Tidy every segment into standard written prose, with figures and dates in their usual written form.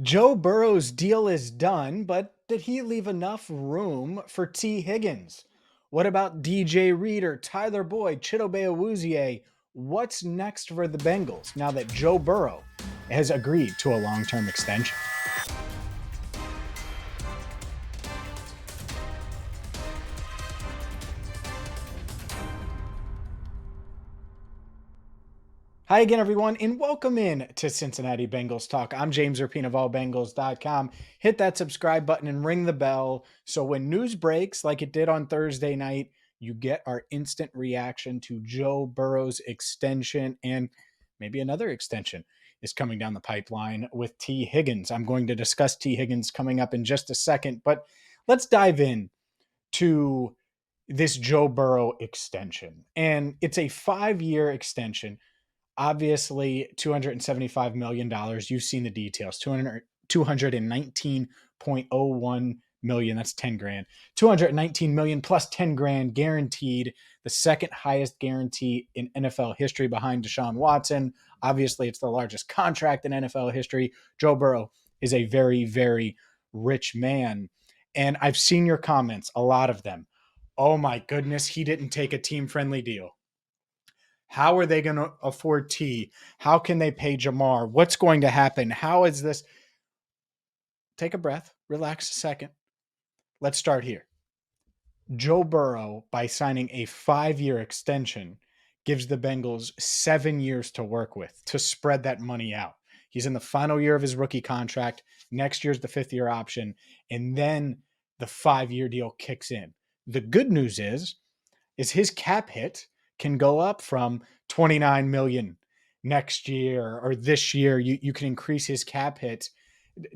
Joe Burrow's deal is done, but did he leave enough room for Tee Higgins? What about DJ Reader, Tyler Boyd, Chidobe Awuzie? What's next for the Bengals now that Joe Burrow has agreed to a long-term extension? Hi again, everyone, and welcome in to Cincinnati Bengals Talk. I'm James Rapien of allbengals.com. Hit that subscribe button and ring the bell so when news breaks like it did on Thursday night, you get our instant reaction to Joe Burrow's extension, and maybe another extension is coming down the pipeline with Tee Higgins. I'm going to discuss Tee Higgins coming up in just a second, but let's dive in to this Joe Burrow extension. And it's a 5-year extension. Obviously, $275 million. You've seen the details. 219.01 million. That's 10 grand. 219 million plus 10 grand guaranteed. The second highest guarantee in NFL history behind Deshaun Watson. Obviously, it's the largest contract in NFL history. Joe Burrow is a very, very rich man. And I've seen your comments, a lot of them. Oh my goodness, he didn't take a team friendly deal. How are they going to afford T? How can they pay Jamar? What's going to happen? How is this? Take a breath, relax a second. Let's start here. Joe Burrow, by signing a 5-year extension, gives the Bengals 7 years to work with to spread that money out. He's in the final year of his rookie contract. Next year's the 5th-year option, and then the 5-year deal kicks in. The good news is his cap hit can go up from 29 million next year or this year. You can increase his cap hit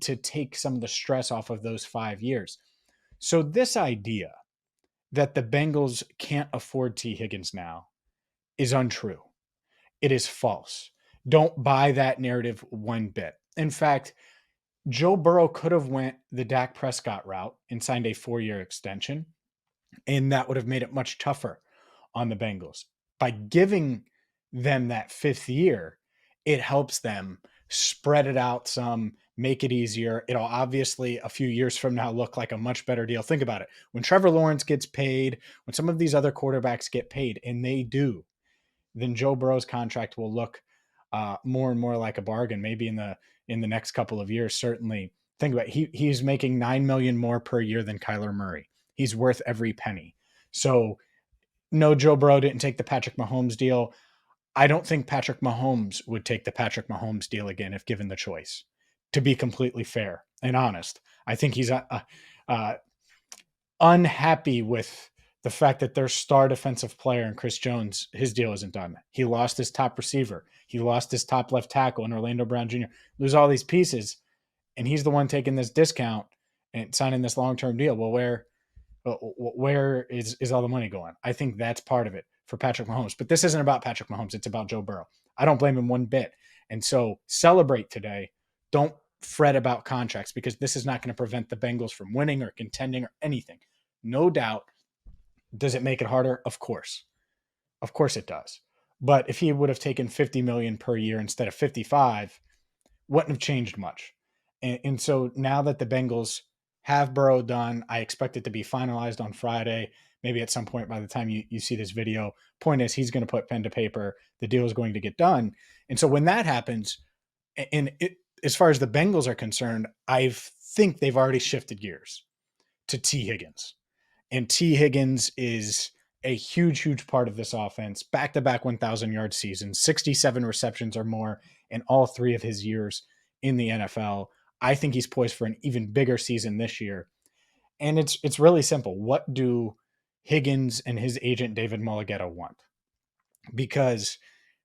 to take some of the stress off of those 5 years. So this idea that the Bengals can't afford Tee Higgins now is untrue. It is false. Don't buy that narrative one bit. In fact, Joe Burrow could have went the Dak Prescott route and signed a 4-year extension, and that would have made it much tougher on the Bengals. By giving them that 5th year, it helps them spread it out some, make it easier. It'll obviously a few years from now look like a much better deal. Think about it. When Trevor Lawrence gets paid, when some of these other quarterbacks get paid, and they do, then Joe Burrow's contract will look more and more like a bargain. Maybe in the next couple of years, certainly. Think about it. He's making $9 million more per year than Kyler Murray. He's worth every penny. So no, Joe Burrow didn't take the Patrick Mahomes deal. I don't think Patrick Mahomes would take the Patrick Mahomes deal again if given the choice, to be completely fair and honest. I think he's unhappy with the fact that their star defensive player and Chris Jones, his deal isn't done. He lost his top receiver. He lost his top left tackle in Orlando Brown Jr. Lose all these pieces, and he's the one taking this discount and signing this long-term deal. Well, where is all the money going? I think that's part of it for Patrick Mahomes. But this isn't about Patrick Mahomes. It's about Joe Burrow. I don't blame him one bit. And so celebrate today. Don't fret about contracts because this is not going to prevent the Bengals from winning or contending or anything. No doubt. Does it make it harder? Of course. Of course it does. But if he would have taken 50 million per year instead of 55, wouldn't have changed much. And so now that the Bengals have Burrow done, I expect it to be finalized on Friday, maybe at some point by the time you see this video. Point is, he's going to put pen to paper. The deal is going to get done. And so when that happens, as far as the Bengals are concerned, I think they've already shifted gears to Tee Higgins. And Tee Higgins is a huge, huge part of this offense. Back-to-back 1,000-yard seasons, 67 receptions or more in all 3 of his years in the NFL. I think he's poised for an even bigger season this year. And it's really simple. What do Higgins and his agent David Mulligetta want? Because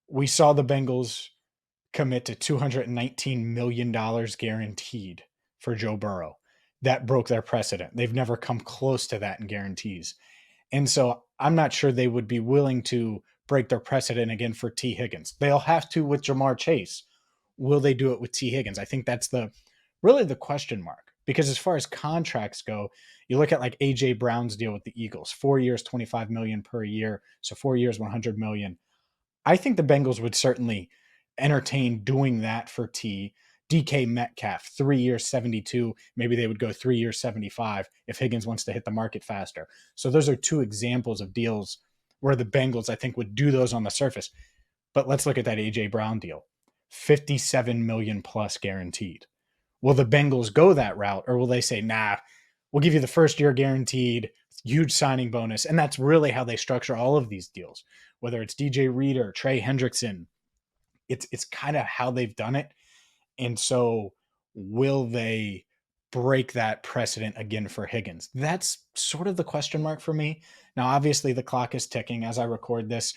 we saw the Bengals commit to $219 million guaranteed for Joe Burrow. That broke their precedent. They've never come close to that in guarantees. And so I'm not sure they would be willing to break their precedent again for Tee Higgins. They'll have to with Jamar Chase. Will they do it with Tee Higgins? I think that's really the question mark. Because as far as contracts go, you look at like AJ Brown's deal with the Eagles, 4 years, $25 million per year. So 4 years, $100 million. I think the Bengals would certainly entertain doing that for T. DK Metcalf, 3 years, 72. Maybe they would go 3 years, 75 if Higgins wants to hit the market faster. So those are two examples of deals where the Bengals, I think, would do those on the surface. But let's look at that A.J. Brown deal. 57 million plus guaranteed. Will the Bengals go that route, or will they say, nah, we'll give you the first year guaranteed, huge signing bonus? And that's really how they structure all of these deals, whether it's DJ Reader, Trey Hendrickson. It's kind of how they've done it. And so will they break that precedent again for Higgins? That's sort of the question mark for me. Now, obviously, the clock is ticking as I record this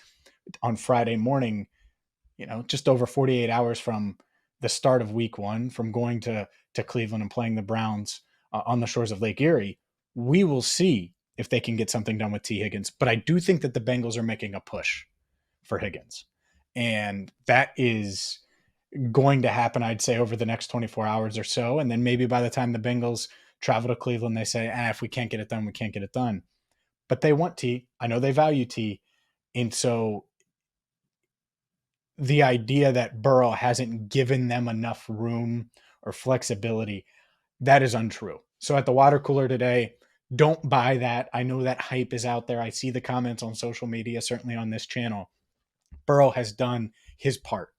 on Friday morning, just over 48 hours from the start of week one, from going to Cleveland and playing the Browns on the shores of Lake Erie. We will see if they can get something done with Tee Higgins. But I do think that the Bengals are making a push for Higgins. And that is going to happen, I'd say, over the next 24 hours or so. And then maybe by the time the Bengals travel to Cleveland, they say, if we can't get it done, we can't get it done. But they want T. I know they value T. And so the idea that Burrow hasn't given them enough room or flexibility, that is untrue. So at the water cooler today, don't buy that. I know that hype is out there. I see the comments on social media, certainly on this channel. Burrow has done his part.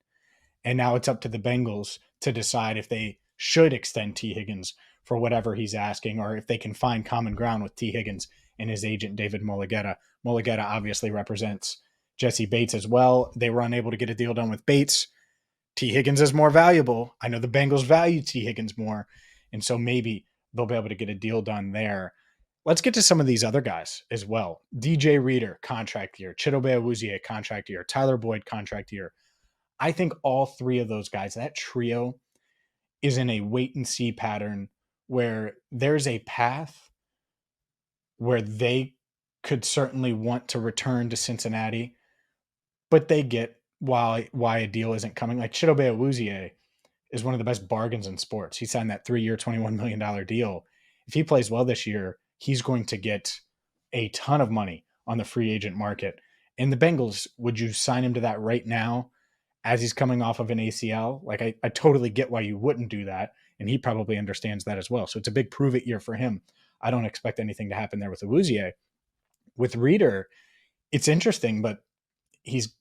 And now it's up to the Bengals to decide if they should extend Tee Higgins for whatever he's asking, or if they can find common ground with Tee Higgins and his agent, David Mulugeta. Mulugeta obviously represents Jesse Bates as well. They were unable to get a deal done with Bates. Tee Higgins is more valuable. I know the Bengals value Tee Higgins more. And so maybe they'll be able to get a deal done there. Let's get to some of these other guys as well. DJ Reader, contract year. Chidobe Awuzie, contract year. Tyler Boyd, contract year. I think all three of those guys, that trio, is in a wait and see pattern where there's a path where they could certainly want to return to Cincinnati, but they get why a deal isn't coming. Like Chidobe Awuzie is one of the best bargains in sports. He signed that 3-year, $21 million deal. If he plays well this year, he's going to get a ton of money on the free agent market. And the Bengals, would you sign him to that right now as he's coming off of an ACL? Like, I totally get why you wouldn't do that. And he probably understands that as well. So it's a big prove it year for him. I don't expect anything to happen there with Awuzie. With Reader, it's interesting, but he's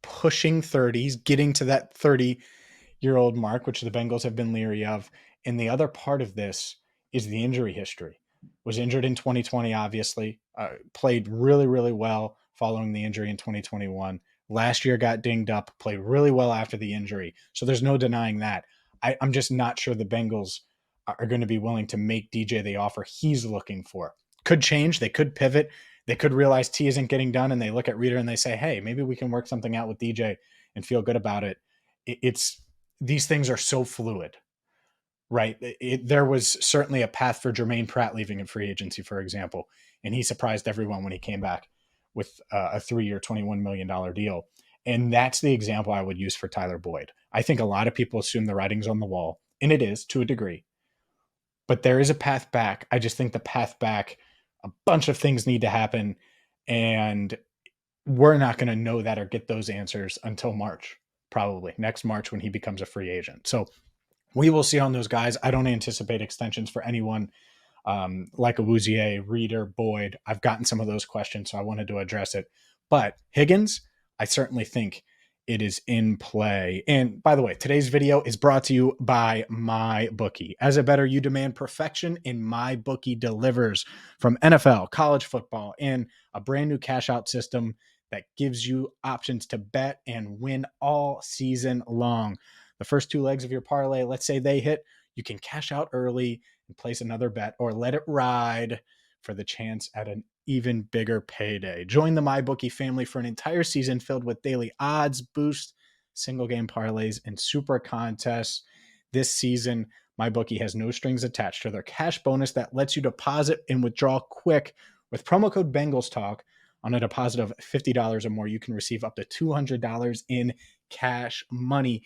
pushing 30. He's getting to that 30-year-old mark, which the Bengals have been leery of. And the other part of this is the injury history. Was injured in 2020, obviously. Played really, really well following the injury in 2021. Last year got dinged up, played really well after the injury. So there's no denying that. I'm just not sure the Bengals are going to be willing to make DJ the offer he's looking for. Could change. They could pivot. They could realize T isn't getting done, and they look at Reader and they say, hey, maybe we can work something out with DJ and feel good about it. These things are so fluid, right? There was certainly a path for Jermaine Pratt leaving in free agency, for example, and he surprised everyone when he came back with a 3-year, $21 million deal. And that's the example I would use for Tyler Boyd. I think a lot of people assume the writing's on the wall, and it is to a degree. But there is a path back. I just think the path back, a bunch of things need to happen, and we're not going to know that or get those answers until March, probably next March when he becomes a free agent. So we will see on those guys. I don't anticipate extensions for anyone like Awuzie, Reader, Boyd. I've gotten some of those questions, so I wanted to address it. But Higgins, I certainly think it is in play. And by the way, today's video is brought to you by MyBookie. As a bettor, you demand perfection, and MyBookie delivers. From NFL, college football, and a brand new cash out system that gives you options to bet and win all season long. The first two legs of your parlay, let's say they hit, you can cash out early and place another bet, or let it ride for the chance at an even bigger payday. Join the MyBookie family for an entire season filled with daily odds, boosts, single game parlays, and super contests. This season, MyBookie has no strings attached to their cash bonus that lets you deposit and withdraw quick. With promo code BengalsTalk, on a deposit of $50 or more, you can receive up to $200 in cash money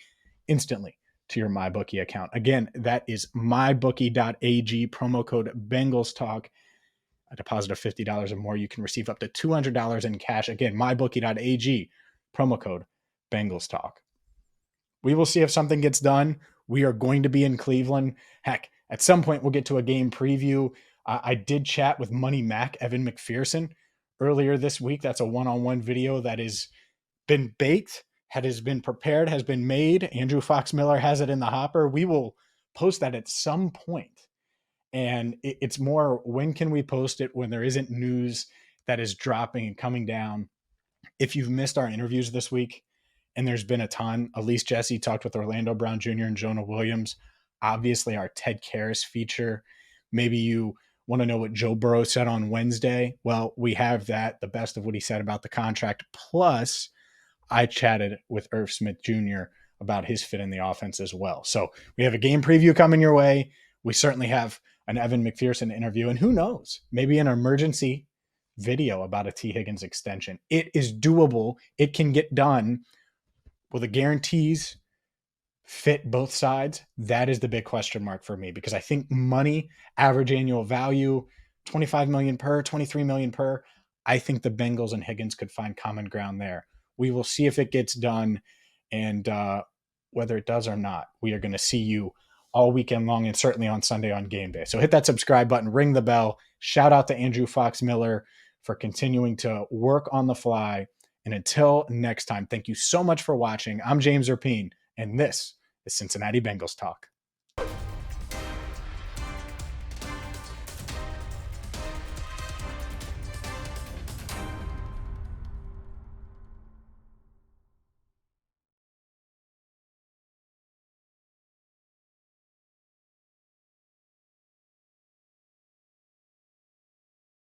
instantly to your MyBookie account. Again, that is mybookie.ag, promo code BengalsTalk. A deposit of $50 or more, you can receive up to $200 in cash. Again, mybookie.ag, promo code BengalsTalk. We will see if something gets done We are going to be in Cleveland. Heck, at some point we'll get to a game preview. I did chat with Money Mac, Evan McPherson, earlier this week. That's a one-on-one video that has been baked, has been prepared, has been made. Andrew Fox Miller has it in the hopper. We will post that at some point. And it's more, when can we post it when there isn't news that is dropping and coming down? If you've missed our interviews this week, and there's been a ton, Elise Jesse talked with Orlando Brown Jr. and Jonah Williams. Obviously, our Ted Karras feature. Maybe you want to know what Joe Burrow said on Wednesday. Well, we have that, the best of what he said about the contract. Plus, I chatted with Irv Smith Jr. about his fit in the offense as well. So we have a game preview coming your way. We certainly have an Evan McPherson interview. And who knows, maybe an emergency video about a Tee Higgins extension. It is doable. It can get done. Will the guarantees fit both sides? That is the big question mark for me, because I think money, average annual value, 25 million per, 23 million per. I think the Bengals and Higgins could find common ground there. We will see if it gets done, and whether it does or not, we are going to see you all weekend long, and certainly on Sunday on game day. So hit that subscribe button, ring the bell. Shout out to Andrew Fox Miller for continuing to work on the fly. And until next time, thank you so much for watching. I'm James Rapien, and this is Cincinnati Bengals Talk.